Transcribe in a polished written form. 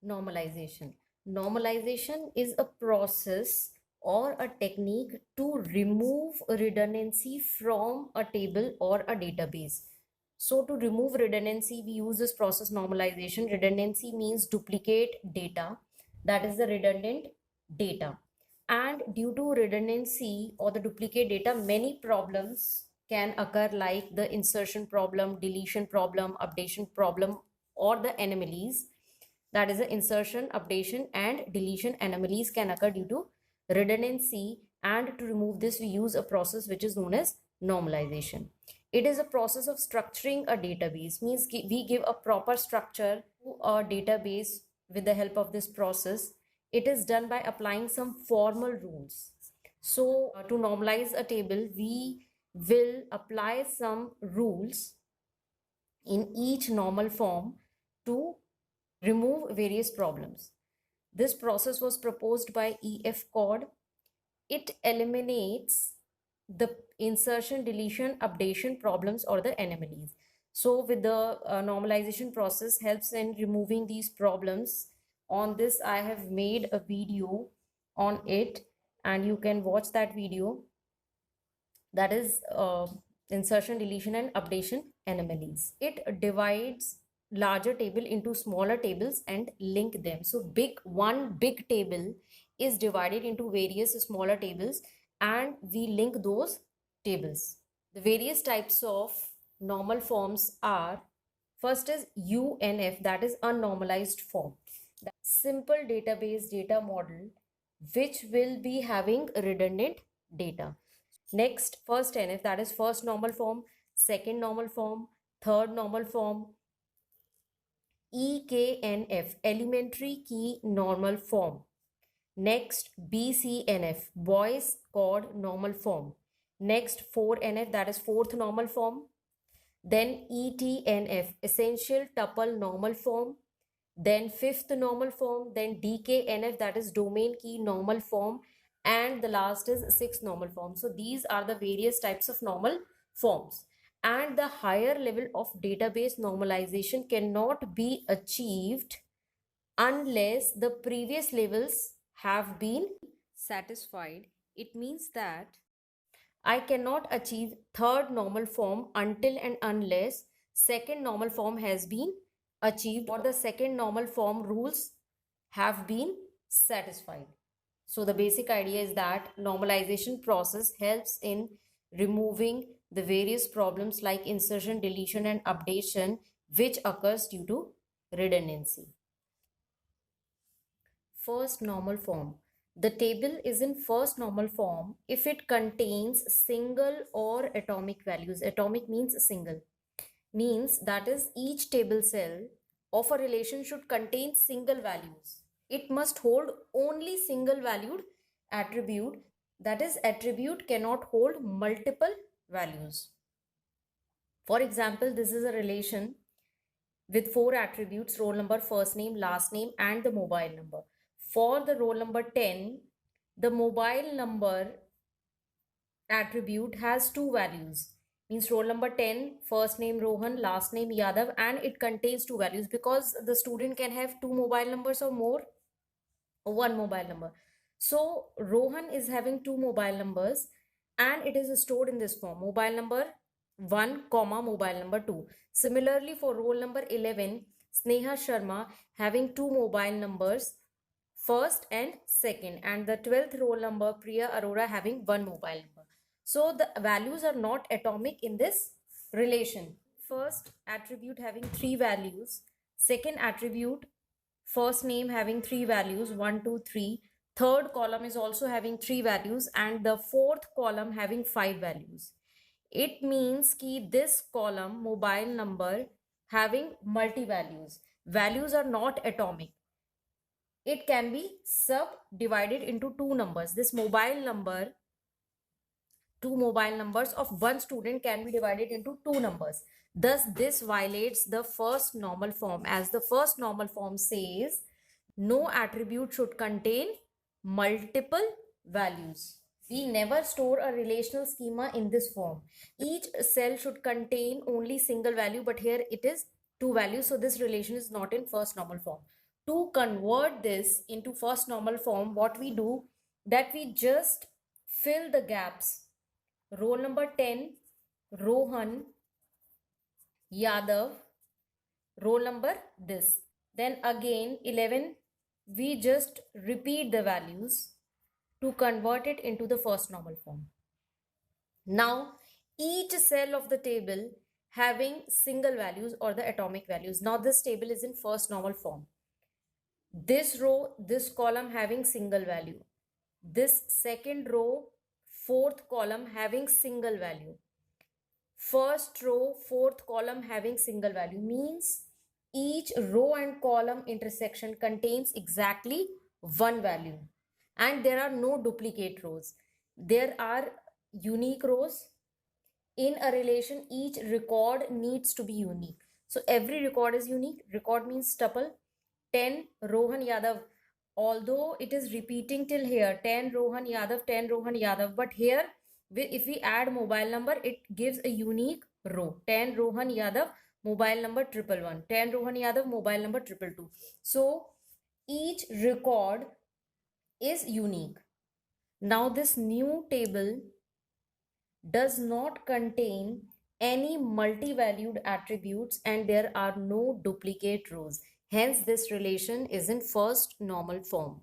Normalization. Normalization is a process or a technique to remove redundancy from a table or a database. So to remove redundancy, we use this process normalization. Redundancy means duplicate data, that is the redundant data. And due to redundancy or the duplicate data, many problems can occur, like the insertion problem, deletion problem, updation problem, or the anomalies. That is the insertion, updation, and deletion anomalies can occur due to redundancy. And to remove this, we use a process which is known as normalization. It is a process of structuring a database, means we give a proper structure to a database with the help of this process. It is done by applying some formal rules. So to normalize a table, we will apply some rules in each normal form to remove various problems. This process was proposed by E.F. Codd. It eliminates the insertion, deletion, updation problems or the anomalies. So with the normalization process helps in removing these problems. On this, I have made a video on it and you can watch that video. That is insertion, deletion, and updation anomalies. It divides larger table into smaller tables and link them. So one big table is divided into various smaller tables and we link those tables. The various types of normal forms are, first is UNF, that is unnormalized form. The simple database data model which will be having redundant data. Next, first NF, that is first normal form, second normal form, third normal form. EKNF, elementary key normal form. Next, BCNF, boys code normal form. Next, 4NF, that is fourth normal form. Then ETNF, essential tuple normal form. Then fifth normal form. Then DKNF, that is domain key normal form. And the last is sixth normal form. So these are the various types of normal forms. And the higher level of database normalization cannot be achieved unless the previous levels have been satisfied. It means that I cannot achieve third normal form until and unless second normal form has been achieved or the second normal form rules have been satisfied. So the basic idea is that normalization process helps in removing the various problems like insertion, deletion, and updation which occurs due to redundancy. First normal form. The table is in first normal form if it contains single or atomic values. Atomic means single. Means that is each table cell of a relation should contain single values. It must hold only single valued attribute. That is, attribute cannot hold multiple values. For example, this is a relation with 4 attributes: roll number, first name, last name, and the mobile number. For the roll number 10, the mobile number attribute has 2 values. Means roll number 10, first name Rohan, last name Yadav, and it contains 2 values because the student can have 2 mobile numbers or more, or 1 mobile number. So Rohan is having 2 mobile numbers and it is stored in this form: mobile number 1, comma, mobile number 2. Similarly, for roll number 11, Sneha Sharma having 2 mobile numbers, first and second, and the 12th roll number Priya Arora having 1 mobile number. So the values are not atomic in this relation. First attribute having 3 values, second attribute first name having 3 values, 1, 2, 3. Third column is also having 3 values and the fourth column having 5 values. It means कि this column mobile number having multi values. Values are not atomic. It can be subdivided into 2 numbers. This mobile number, 2 mobile numbers of one student can be divided into 2 numbers. Thus, this violates the first normal form, as the first normal form says no attribute should contain multiple values. We never store a relational schema in this form. Each cell should contain only single value, but here it is 2 values. So this relation is not in first normal form. To convert this into first normal form, what we do, that we just fill the gaps. Roll number 10, Rohan Yadav, roll number this. Then again 11, we just repeat the values to convert it into the first normal form. Now each cell of the table having single values or the atomic values. Now this table is in first normal form. This row, this column having single value. This second row, fourth column having single value. First row, fourth column having single value, means each row and column intersection contains exactly one value, and there are no duplicate rows. There are unique rows. In a relation, each record needs to be unique. So every record is unique. Record means tuple. 10 Rohan Yadav, although it is repeating till here, 10 Rohan Yadav, 10 Rohan Yadav, but here if we add mobile number, it gives a unique row. 10 Rohan Yadav, mobile number 111, 10 Rohan Yadav, mobile number 222. So each record is unique. Now this new table does not contain any multi-valued attributes and there are no duplicate rows. Hence, this relation is in first normal form.